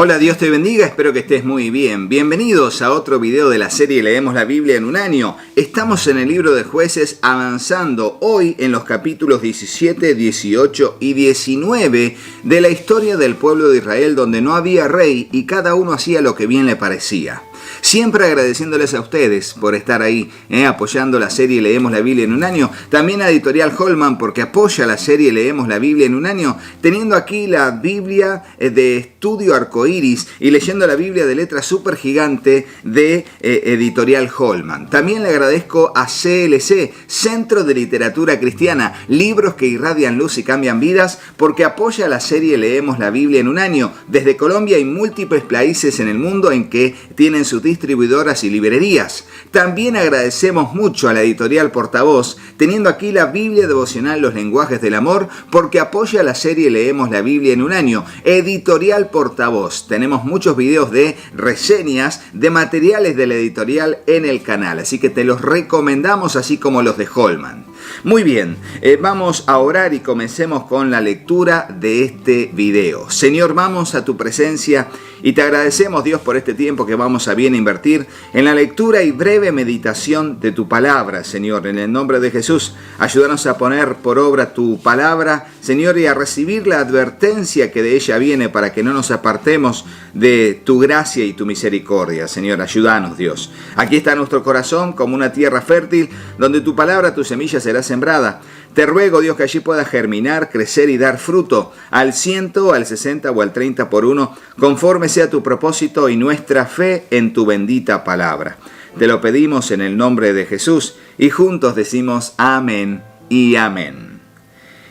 Hola, Dios te bendiga, espero que estés muy bien. Bienvenidos a otro video de la serie Leemos la Biblia en un año. Estamos en el libro de Jueces avanzando hoy en los capítulos 17, 18 y 19 de la historia del pueblo de Israel, donde no había rey y cada uno hacía lo que bien le parecía. Siempre agradeciéndoles a ustedes por estar ahí, apoyando la serie Leemos la Biblia en un año. También a Editorial Holman porque apoya la serie Leemos la Biblia en un año, teniendo aquí la Biblia de estudio arcoíris y leyendo la Biblia de letra súper gigante de Editorial Holman. También le agradezco a CLC, Centro de Literatura Cristiana, libros que irradian luz y cambian vidas, porque apoya la serie Leemos la Biblia en un año. Desde Colombia y múltiples países en el mundo en que tienen sus distribuidoras y librerías. También agradecemos mucho a la Editorial Portavoz, teniendo aquí la Biblia devocional Los lenguajes del amor, porque apoya la serie Leemos la Biblia en un año. Editorial Portavoz. Tenemos muchos videos de reseñas de materiales de la editorial en el canal, así que te los recomendamos, así como los de Holman. Muy bien, vamos a orar y comencemos con la lectura de este video. Señor, vamos a tu presencia y te agradecemos, Dios, por este tiempo que vamos a bien invertir en la lectura y breve meditación de tu palabra, Señor. En el nombre de Jesús, ayúdanos a poner por obra tu palabra, Señor, y a recibir la advertencia que de ella viene para que no nos apartemos de tu gracia y tu misericordia. Señor, ayúdanos, Dios. Aquí está nuestro corazón como una tierra fértil donde tu palabra, tu semilla será sembrada. Te ruego, Dios, que allí pueda germinar, crecer y dar fruto al 100, al 60 o al 30 por uno, conforme sea tu propósito y nuestra fe en tu bendita palabra. Te lo pedimos en el nombre de Jesús y juntos decimos amén y amén.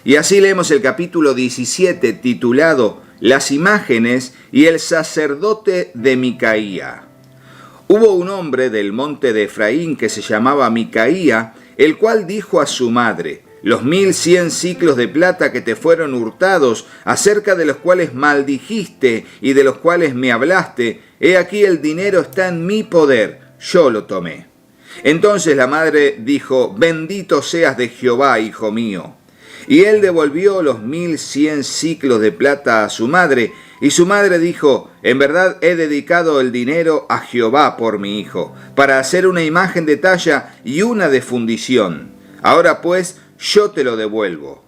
Y así leemos el capítulo 17 titulado Las imágenes y el sacerdote de Micaía. Hubo un hombre del monte de Efraín que se llamaba Micaía, el cual dijo a su madre: los 1100 siclos de plata que te fueron hurtados, acerca de los cuales maldijiste y de los cuales me hablaste, he aquí el dinero está en mi poder, yo lo tomé. Entonces la madre dijo: bendito seas de Jehová, hijo mío. Y él devolvió los 1100 siclos de plata a su madre, y su madre dijo: en verdad he dedicado el dinero a Jehová por mi hijo, para hacer una imagen de talla y una de fundición. Ahora pues, yo te lo devuelvo.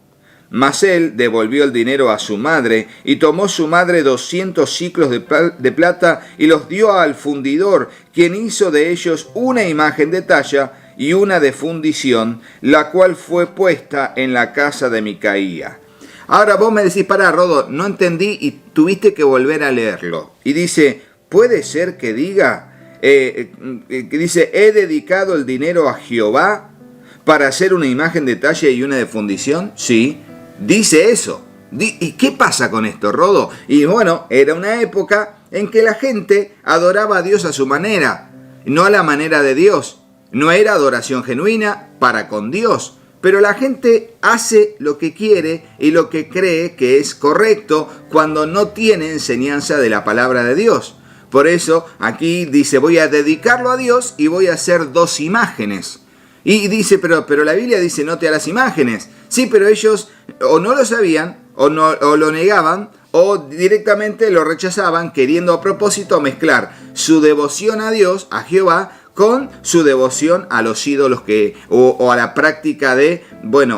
Mas él devolvió el dinero a su madre, y tomó su madre 200 siclos de plata y los dio al fundidor, quien hizo de ellos una imagen de talla y una de fundición, la cual fue puesta en la casa de Micaía. Ahora vos me decís: pará, Rodo, no entendí, y tuviste que volver a leerlo. Y dice: ¿puede ser que diga, he dedicado el dinero a Jehová para hacer una imagen de talla y una de fundición? Sí, dice eso. ¿Y qué pasa con esto, Rodo? Y bueno, era una época en que la gente adoraba a Dios a su manera, no a la manera de Dios. No era adoración genuina para con Dios, pero la gente hace lo que quiere y lo que cree que es correcto cuando no tiene enseñanza de la palabra de Dios. Por eso aquí dice: voy a dedicarlo a Dios y voy a hacer 2 imágenes. Y dice, pero la Biblia dice: no te harás imágenes. Sí, pero ellos o no lo sabían, o lo negaban, o directamente lo rechazaban, queriendo a propósito mezclar su devoción a Dios, a Jehová, con su devoción a los ídolos o a la práctica de,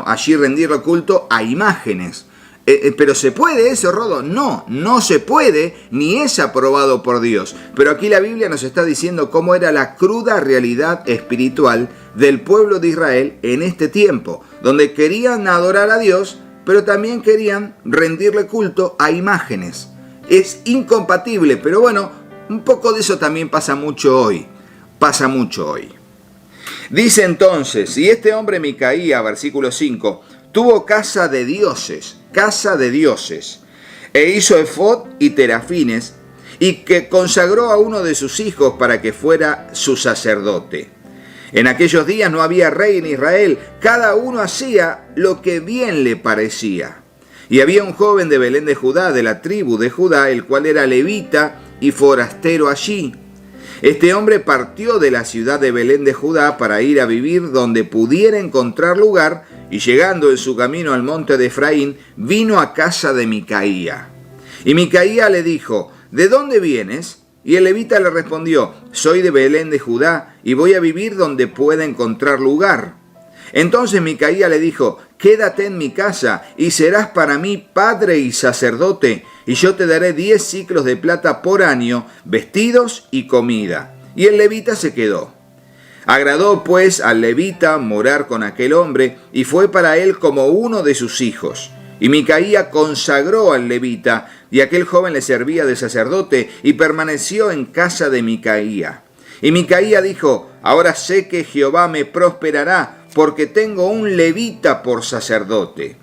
allí rendirle culto a imágenes. ¿Pero se puede eso, Rodo? No, no se puede, ni es aprobado por Dios. Pero aquí la Biblia nos está diciendo cómo era la cruda realidad espiritual del pueblo de Israel en este tiempo, donde querían adorar a Dios, pero también querían rendirle culto a imágenes. Es incompatible, pero un poco de eso también pasa mucho hoy. Dice entonces: y este hombre Micaía, versículo 5, tuvo casa de dioses, e hizo efod y terafines, y que consagró a uno de sus hijos para que fuera su sacerdote. En aquellos días no había rey en Israel, cada uno hacía lo que bien le parecía. Y había un joven de Belén de Judá, de la tribu de Judá, el cual era levita y forastero allí. Este hombre partió de la ciudad de Belén de Judá para ir a vivir donde pudiera encontrar lugar, y llegando en su camino al monte de Efraín, vino a casa de Micaía. Y Micaía le dijo: ¿de dónde vienes? Y el levita le respondió, soy de Belén de Judá, y voy a vivir donde pueda encontrar lugar. Entonces Micaía le dijo, quédate en mi casa, y serás para mí padre y sacerdote, y yo te daré 10 siclos de plata por año, vestidos y comida. Y el levita se quedó. Agradó pues al levita morar con aquel hombre, y fue para él como uno de sus hijos. Y Micaía consagró al levita, y aquel joven le servía de sacerdote, y permaneció en casa de Micaía. Y Micaía dijo, ahora sé que Jehová me prosperará, porque tengo un levita por sacerdote.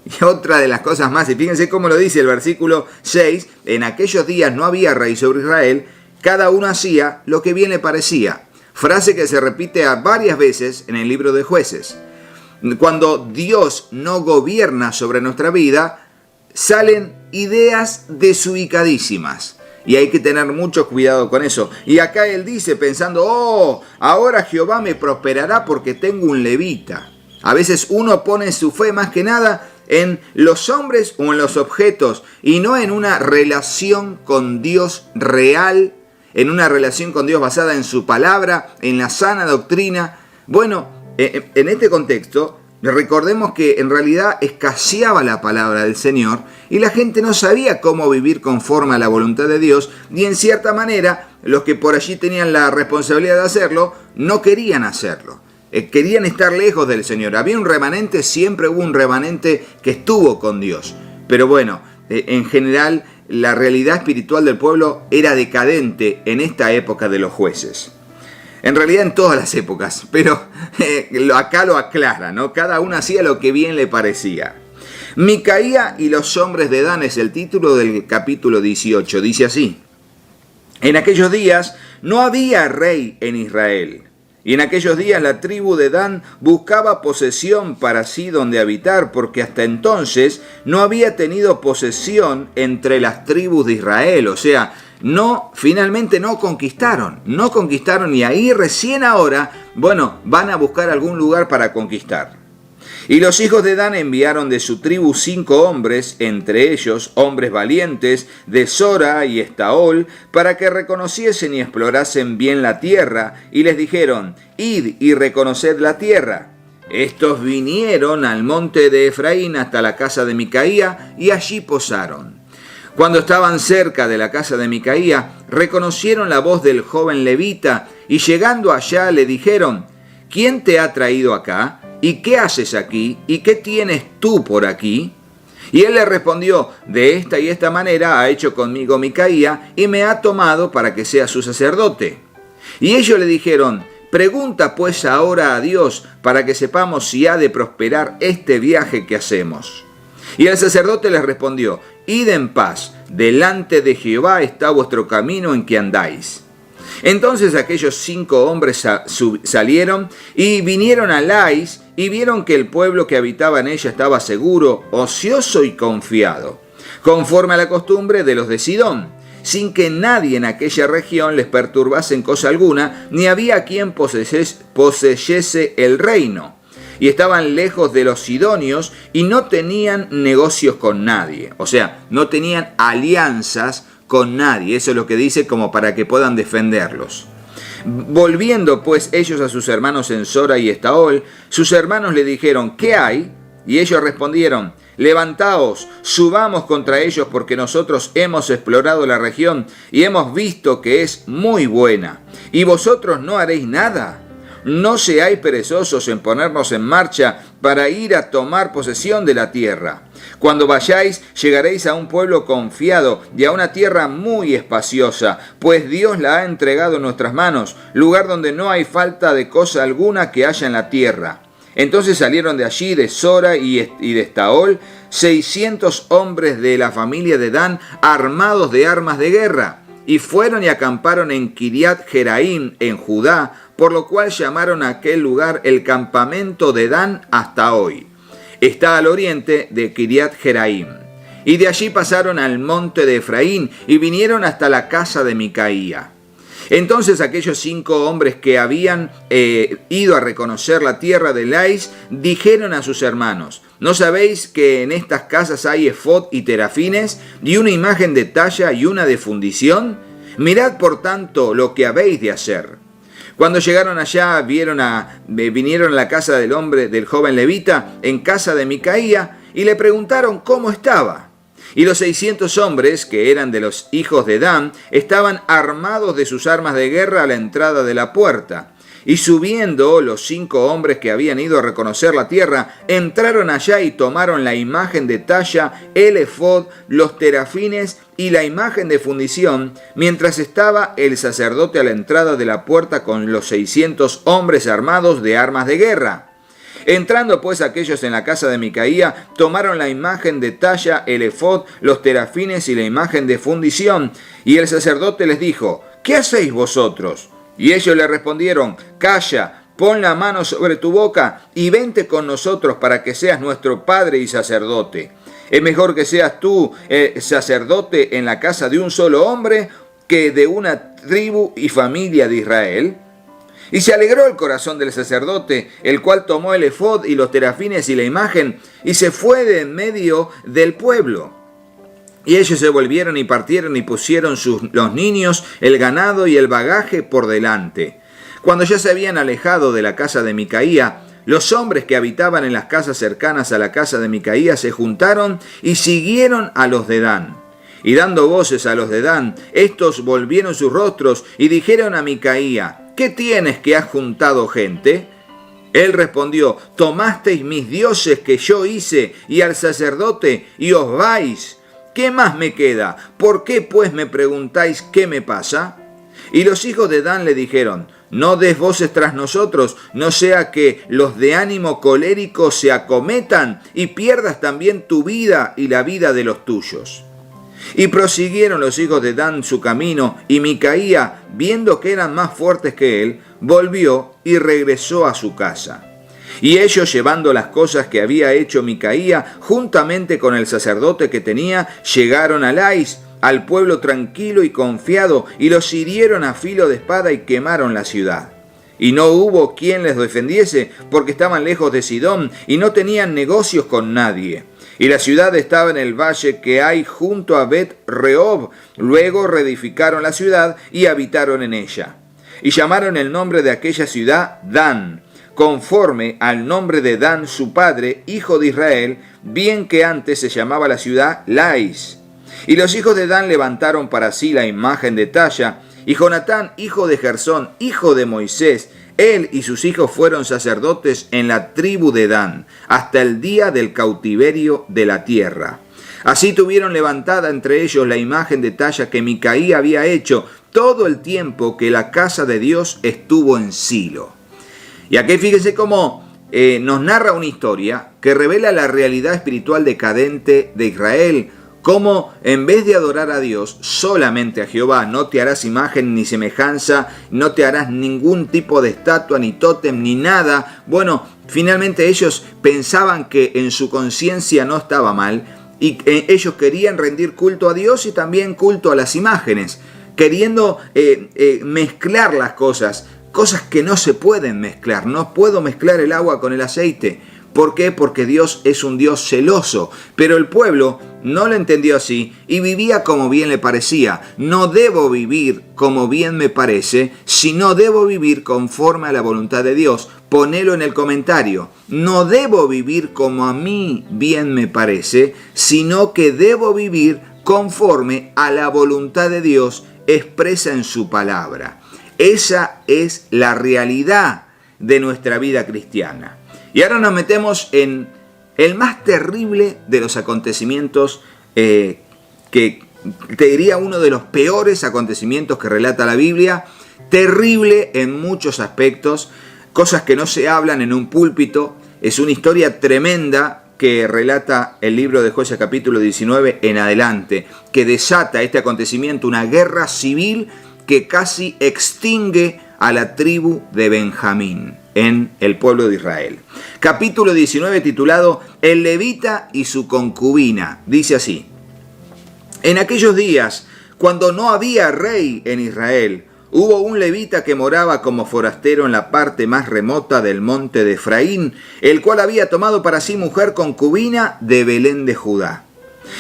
Y otra de las cosas más, y fíjense cómo lo dice el versículo 6, en aquellos días no había rey sobre Israel, cada uno hacía lo que bien le parecía. Frase que se repite varias veces en el libro de Jueces. Cuando Dios no gobierna sobre nuestra vida, salen ideas desubicadísimas. Y hay que tener mucho cuidado con eso. Y acá él dice pensando, ahora Jehová me prosperará porque tengo un levita. A veces uno pone su fe más que nada en los hombres o en los objetos y no en una relación con Dios real, en una relación con Dios basada en su palabra, en la sana doctrina. Bueno, en este contexto, recordemos que en realidad escaseaba la palabra del Señor y la gente no sabía cómo vivir conforme a la voluntad de Dios y en cierta manera los que por allí tenían la responsabilidad de hacerlo no querían hacerlo. Querían estar lejos del Señor. Había un remanente, siempre hubo un remanente que estuvo con Dios. Pero bueno, en general la realidad espiritual del pueblo era decadente en esta época de los jueces. En realidad en todas las épocas, pero acá lo aclara, ¿no? Cada uno hacía lo que bien le parecía. Micaía y los hombres de Dan es el título del capítulo 18. Dice así: en aquellos días no había rey en Israel. Y en aquellos días la tribu de Dan buscaba posesión para sí donde habitar, porque hasta entonces no había tenido posesión entre las tribus de Israel. O sea, finalmente no conquistaron y ahí recién ahora, van a buscar algún lugar para conquistar. Y los hijos de Dan enviaron de su tribu 5 hombres, entre ellos hombres valientes, de Sora y Estaol, para que reconociesen y explorasen bien la tierra, y les dijeron, id y reconoced la tierra. Estos vinieron al monte de Efraín hasta la casa de Micaía, y allí posaron. Cuando estaban cerca de la casa de Micaía, reconocieron la voz del joven levita, y llegando allá le dijeron, ¿quién te ha traído acá? ¿Y qué haces aquí? ¿Y qué tienes tú por aquí? Y él le respondió, de esta y esta manera ha hecho conmigo Micaía, y me ha tomado para que sea su sacerdote. Y ellos le dijeron, pregunta pues ahora a Dios, para que sepamos si ha de prosperar este viaje que hacemos. Y el sacerdote les respondió, id en paz, delante de Jehová está vuestro camino en que andáis. Entonces aquellos 5 hombres salieron y vinieron a Lais y vieron que el pueblo que habitaba en ella estaba seguro, ocioso y confiado, conforme a la costumbre de los de Sidón, sin que nadie en aquella región les perturbase en cosa alguna, ni había quien poseyese el reino. Y estaban lejos de los sidonios y no tenían negocios con nadie, o sea, no tenían alianzas con nadie. Eso es lo que dice como para que puedan defenderlos. Volviendo pues ellos a sus hermanos en Sora y Estaol, sus hermanos le dijeron, ¿qué hay? Y ellos respondieron, levantaos, subamos contra ellos porque nosotros hemos explorado la región y hemos visto que es muy buena. ¿Y vosotros no haréis nada? No seáis perezosos en ponernos en marcha para ir a tomar posesión de la tierra. Cuando vayáis, llegaréis a un pueblo confiado y a una tierra muy espaciosa, pues Dios la ha entregado en nuestras manos, lugar donde no hay falta de cosa alguna que haya en la tierra. Entonces salieron de allí, de Sora y de Estaol, 600 hombres de la familia de Dan, armados de armas de guerra, y fueron y acamparon en Kiriat Jeraim, en Judá, por lo cual llamaron a aquel lugar el campamento de Dan hasta hoy. Está al oriente de Kiriat Jeraim. Y de allí pasaron al monte de Efraín y vinieron hasta la casa de Micaía. Entonces aquellos 5 hombres que habían ido a reconocer la tierra de Lais dijeron a sus hermanos, ¿No sabéis que en estas casas hay efod y terafines, y una imagen de talla y una de fundición? Mirad por tanto lo que habéis de hacer. Cuando llegaron allá, vinieron a la casa del joven levita, en casa de Micaía, y le preguntaron cómo estaba. Y los 600 hombres, que eran de los hijos de Dan, estaban armados de sus armas de guerra a la entrada de la puerta. Y subiendo los 5 hombres que habían ido a reconocer la tierra, entraron allá y tomaron la imagen de talla, el efod, los terafines y la imagen de fundición, mientras estaba el sacerdote a la entrada de la puerta con los 600 hombres armados de armas de guerra. Entrando pues aquellos en la casa de Micaía, tomaron la imagen de talla, el efod, los terafines y la imagen de fundición. Y el sacerdote les dijo: ¿qué hacéis vosotros? Y ellos le respondieron: calla, pon la mano sobre tu boca y vente con nosotros para que seas nuestro padre y sacerdote. Es mejor que seas tú sacerdote en la casa de un solo hombre que de una tribu y familia de Israel. Y se alegró el corazón del sacerdote, el cual tomó el efod y los terafines y la imagen y se fue de en medio del pueblo. Y ellos se volvieron y partieron y pusieron los niños, el ganado y el bagaje por delante. Cuando ya se habían alejado de la casa de Micaía, los hombres que habitaban en las casas cercanas a la casa de Micaía se juntaron y siguieron a los de Dan. Y dando voces a los de Dan, estos volvieron sus rostros y dijeron a Micaía: ¿qué tienes que has juntado gente? Él respondió: tomasteis mis dioses que yo hice y al sacerdote y os vais. ¿Qué más me queda? ¿Por qué pues me preguntáis qué me pasa? Y los hijos de Dan le dijeron: no des voces tras nosotros, no sea que los de ánimo colérico se acometan y pierdas también tu vida y la vida de los tuyos. Y prosiguieron los hijos de Dan su camino, y Micaía, viendo que eran más fuertes que él, volvió y regresó a su casa. Y ellos, llevando las cosas que había hecho Micaía, juntamente con el sacerdote que tenía, llegaron a Lais, al pueblo tranquilo y confiado, y los hirieron a filo de espada y quemaron la ciudad. Y no hubo quien les defendiese, porque estaban lejos de Sidón y no tenían negocios con nadie. Y la ciudad estaba en el valle que hay junto a Bet-Rehob. Luego reedificaron la ciudad y habitaron en ella. Y llamaron el nombre de aquella ciudad Dan, conforme al nombre de Dan su padre, hijo de Israel, bien que antes se llamaba la ciudad Lais. Y los hijos de Dan levantaron para sí la imagen de talla, y Jonatán, hijo de Gersón, hijo de Moisés, él y sus hijos fueron sacerdotes en la tribu de Dan, hasta el día del cautiverio de la tierra. Así tuvieron levantada entre ellos la imagen de talla que Micaía había hecho todo el tiempo que la casa de Dios estuvo en Silo. Y aquí fíjense cómo nos narra una historia que revela la realidad espiritual decadente de Israel, cómo en vez de adorar a Dios, solamente a Jehová, no te harás imagen ni semejanza, no te harás ningún tipo de estatua, ni tótem, ni nada. Bueno, finalmente ellos pensaban que en su conciencia no estaba mal, y ellos querían rendir culto a Dios y también culto a las imágenes, queriendo mezclar las cosas que no se pueden mezclar. No puedo mezclar el agua con el aceite. ¿Por qué? Porque Dios es un Dios celoso. Pero el pueblo no lo entendió así y vivía como bien le parecía. No debo vivir como bien me parece, sino debo vivir conforme a la voluntad de Dios. Ponelo en el comentario. No debo vivir como a mí bien me parece, sino que debo vivir conforme a la voluntad de Dios expresa en su palabra. Esa es la realidad de nuestra vida cristiana. Y ahora nos metemos en el más terrible de los acontecimientos, que te diría uno de los peores acontecimientos que relata la Biblia, terrible en muchos aspectos, cosas que no se hablan en un púlpito. Es una historia tremenda que relata el libro de Jueces capítulo 19 en adelante, que desata este acontecimiento, una guerra civil que casi extingue a la tribu de Benjamín en el pueblo de Israel. Capítulo 19 titulado El levita y su concubina. Dice así: En aquellos días, cuando no había rey en Israel, hubo un levita que moraba como forastero en la parte más remota del monte de Efraín, el cual había tomado para sí mujer concubina de Belén de Judá.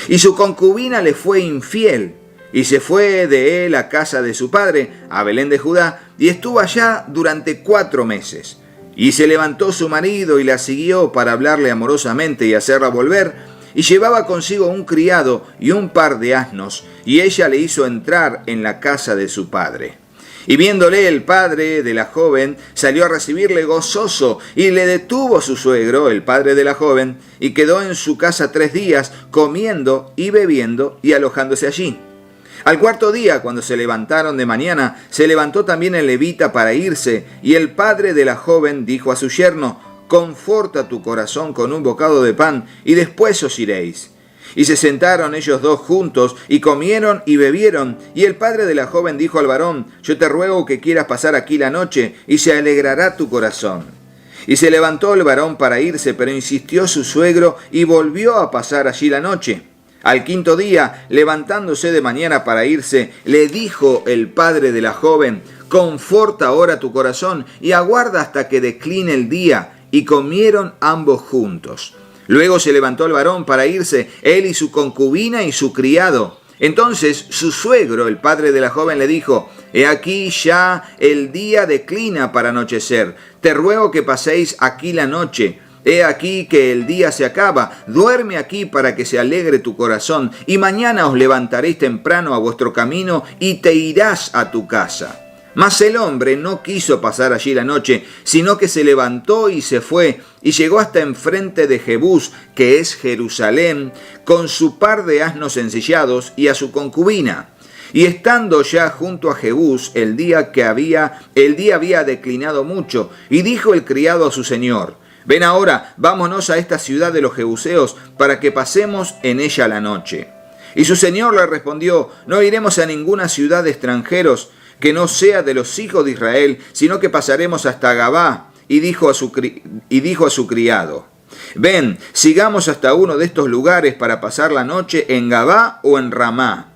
Y su concubina le fue infiel, y se fue de él a casa de su padre, a Belén de Judá, y estuvo allá durante 4 meses. Y se levantó su marido y la siguió para hablarle amorosamente y hacerla volver, y llevaba consigo un criado y un par de asnos, y ella le hizo entrar en la casa de su padre. Y viéndole el padre de la joven, salió a recibirle gozoso, y le detuvo su suegro, el padre de la joven, y quedó en su casa 3 días, comiendo y bebiendo y alojándose allí. Al 4.º día, cuando se levantaron de mañana, se levantó también el levita para irse, y el padre de la joven dijo a su yerno: «Conforta tu corazón con un bocado de pan, y después os iréis». Y se sentaron ellos dos juntos, y comieron y bebieron, y el padre de la joven dijo al varón: «Yo te ruego que quieras pasar aquí la noche, y se alegrará tu corazón». Y se levantó el varón para irse, pero insistió su suegro, y volvió a pasar allí la noche. Al 5.º día, levantándose de mañana para irse, le dijo el padre de la joven: «Conforta ahora tu corazón y aguarda hasta que decline el día». Y comieron ambos juntos. Luego se levantó el varón para irse, él y su concubina y su criado. Entonces su suegro, el padre de la joven, le dijo: «He aquí ya el día declina para anochecer. Te ruego que paséis aquí la noche. He aquí que el día se acaba, duerme aquí para que se alegre tu corazón, y mañana os levantaréis temprano a vuestro camino y te irás a tu casa». Mas el hombre no quiso pasar allí la noche, sino que se levantó y se fue, y llegó hasta enfrente de Jebús, que es Jerusalén, con su par de asnos ensillados y a su concubina. Y estando ya junto a Jebús, el día había declinado mucho, y dijo el criado a su señor: «Ven ahora, vámonos a esta ciudad de los jebuseos, para que pasemos en ella la noche». Y su señor le respondió: «No iremos a ninguna ciudad de extranjeros, que no sea de los hijos de Israel, sino que pasaremos hasta Gabá». Y dijo a su criado: «Ven, sigamos hasta uno de estos lugares para pasar la noche en Gabá o en Ramá».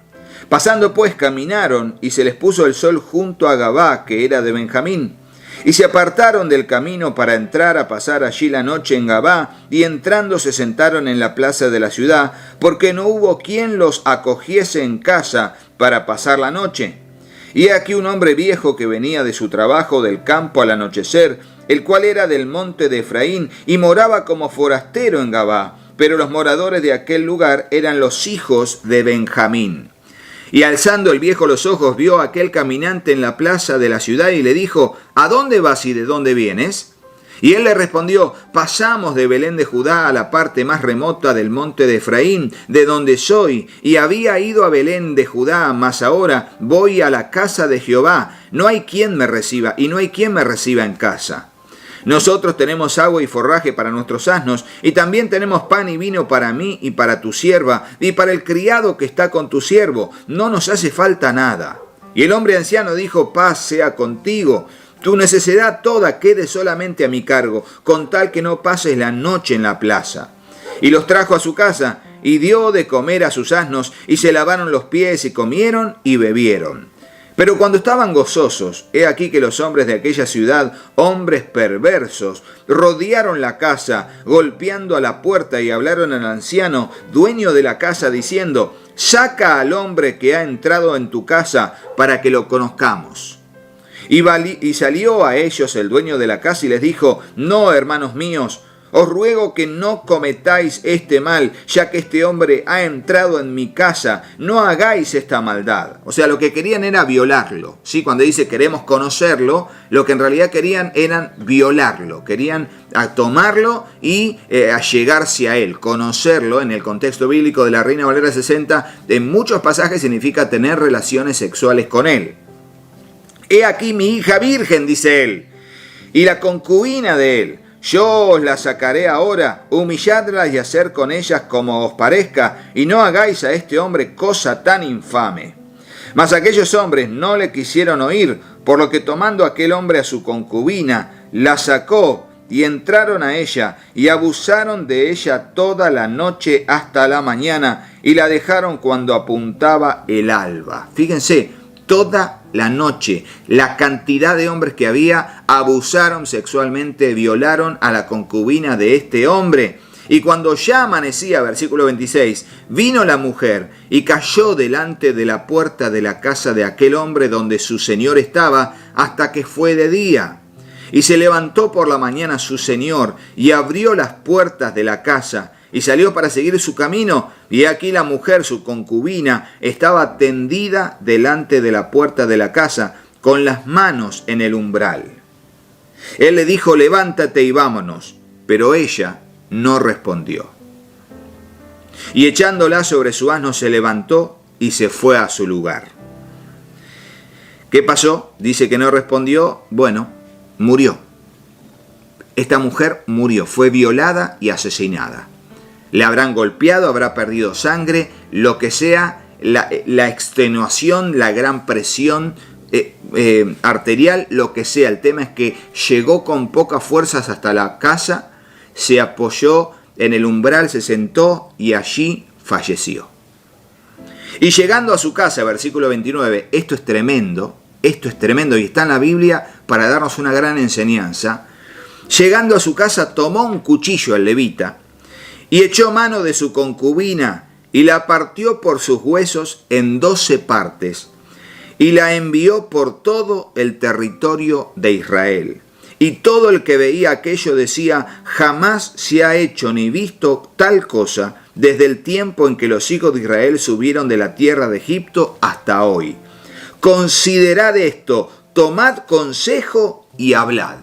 Pasando pues caminaron, y se les puso el sol junto a Gabá, que era de Benjamín. Y se apartaron del camino para entrar a pasar allí la noche en Gabá, y entrando se sentaron en la plaza de la ciudad, porque no hubo quien los acogiese en casa para pasar la noche. Y he aquí un hombre viejo que venía de su trabajo del campo al anochecer, el cual era del monte de Efraín, y moraba como forastero en Gabá, pero los moradores de aquel lugar eran los hijos de Benjamín. Y alzando el viejo los ojos, vio a aquel caminante en la plaza de la ciudad, y le dijo: «¿A dónde vas y de dónde vienes?». Y él le respondió: «Pasamos de Belén de Judá a la parte más remota del monte de Efraín, de donde soy, y había ido a Belén de Judá, mas ahora voy a la casa de Jehová. No hay quien me reciba, y no hay quien me reciba en casa. Nosotros tenemos agua y forraje para nuestros asnos, y también tenemos pan y vino para mí y para tu sierva, y para el criado que está con tu siervo. No nos hace falta nada». Y el hombre anciano dijo: «Paz sea contigo. Tu necesidad toda quede solamente a mi cargo, con tal que no pases la noche en la plaza». Y los trajo a su casa, y dio de comer a sus asnos, y se lavaron los pies, y comieron y bebieron. Pero cuando estaban gozosos, he aquí que los hombres de aquella ciudad, hombres perversos, rodearon la casa, golpeando a la puerta, y hablaron al anciano, dueño de la casa, diciendo: «Saca al hombre que ha entrado en tu casa, para que lo conozcamos». Y salió a ellos el dueño de la casa y les dijo: «No, hermanos míos, os ruego que no cometáis este mal, ya que este hombre ha entrado en mi casa. No hagáis esta maldad». O sea, lo que querían era violarlo. ¿Sí? Cuando dice queremos conocerlo, lo que en realidad querían era violarlo. Querían tomarlo y allegarse a él. Conocerlo, en el contexto bíblico de la Reina Valera 60, en muchos pasajes significa tener relaciones sexuales con él. «He aquí mi hija virgen», dice él, «y la concubina de él. Yo os la sacaré ahora, humilladlas y hacer con ellas como os parezca, y no hagáis a este hombre cosa tan infame». Mas aquellos hombres no le quisieron oír, por lo que tomando aquel hombre a su concubina, la sacó, y entraron a ella, y abusaron de ella toda la noche hasta la mañana, y la dejaron cuando apuntaba el alba. Fíjense, toda la noche. La cantidad de hombres que había abusaron sexualmente, violaron a la concubina de este hombre. Y cuando ya amanecía, versículo 26, vino la mujer y cayó delante de la puerta de la casa de aquel hombre donde su señor estaba, hasta que fue de día. Y se levantó por la mañana su señor y abrió las puertas de la casa y salió para seguir su camino. Y aquí la mujer, su concubina, estaba tendida delante de la puerta de la casa, con las manos en el umbral. Él le dijo, levántate y vámonos. Pero ella no respondió. Y echándola sobre su asno se levantó y se fue a su lugar. ¿Qué pasó? Dice que no respondió. Bueno, murió. Esta mujer murió, fue violada y asesinada. Le habrán golpeado, habrá perdido sangre, lo que sea, la extenuación, la gran presión arterial, lo que sea. El tema es que llegó con pocas fuerzas hasta la casa, se apoyó en el umbral, se sentó y allí falleció. Y llegando a su casa, versículo 29, esto es tremendo y está en la Biblia para darnos una gran enseñanza. Llegando a su casa, tomó un cuchillo el levita y echó mano de su concubina y la partió por sus huesos en 12 partes y la envió por todo el territorio de Israel. Y todo el que veía aquello decía, jamás se ha hecho ni visto tal cosa desde el tiempo en que los hijos de Israel subieron de la tierra de Egipto hasta hoy. Considerad esto, tomad consejo y hablad.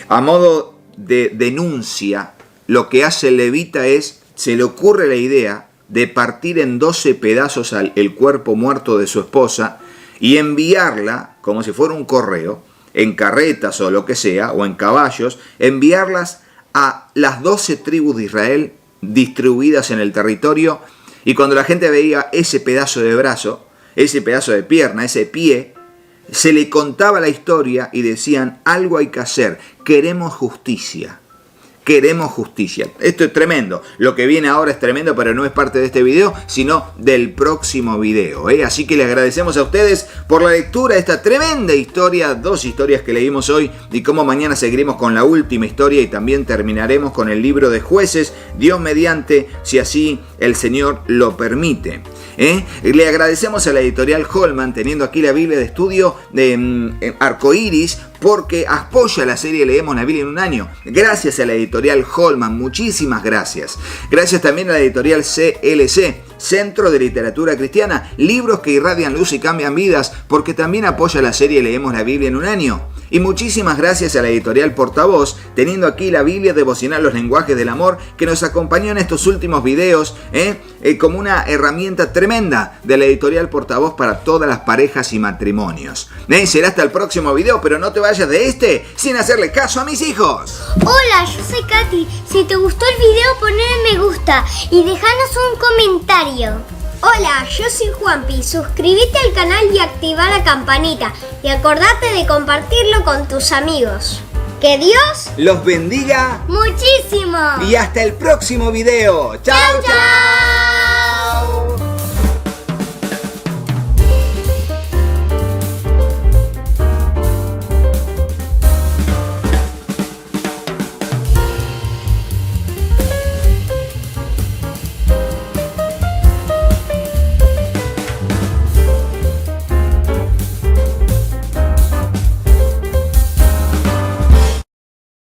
A modo de denuncia, lo que hace el levita es, se le ocurre la idea de partir en 12 pedazos el cuerpo muerto de su esposa y enviarla, como si fuera un correo, en carretas o lo que sea, o en caballos, enviarlas a las 12 tribus de Israel distribuidas en el territorio. Y cuando la gente veía ese pedazo de brazo, ese pedazo de pierna, ese pie, se le contaba la historia y decían, algo hay que hacer, queremos justicia. Queremos justicia. Esto es tremendo. Lo que viene ahora es tremendo, pero no es parte de este video, sino del próximo video. Así que les agradecemos a ustedes por la lectura de esta tremenda historia, 2 historias que leímos hoy, y como mañana seguiremos con la última historia y también terminaremos con el libro de Jueces, Dios mediante, si así el Señor lo permite. Le agradecemos a la editorial Holman, teniendo aquí la Biblia de estudio de Arcoiris, porque apoya la serie Leemos la Biblia en un año. Gracias a la editorial Holman, muchísimas gracias. Gracias también a la editorial CLC, Centro de Literatura Cristiana, libros que irradian luz y cambian vidas, porque también apoya la serie Leemos la Biblia en un año. Y muchísimas gracias a la editorial Portavoz, teniendo aquí la Biblia devocional Los Lenguajes del Amor, que nos acompañó en estos últimos videos, como una herramienta tremenda de la editorial Portavoz para todas las parejas y matrimonios. Será hasta el próximo video, pero no te vayas de este sin hacerle caso a mis hijos. Hola, yo soy Katy. Si te gustó el video, ponle me gusta y déjanos un comentario. Hola, yo soy Juanpi. Suscríbete al canal y activa la campanita. Y acordate de compartirlo con tus amigos. ¡Que Dios los bendiga muchísimo! Y hasta el próximo video. ¡Chao, chao!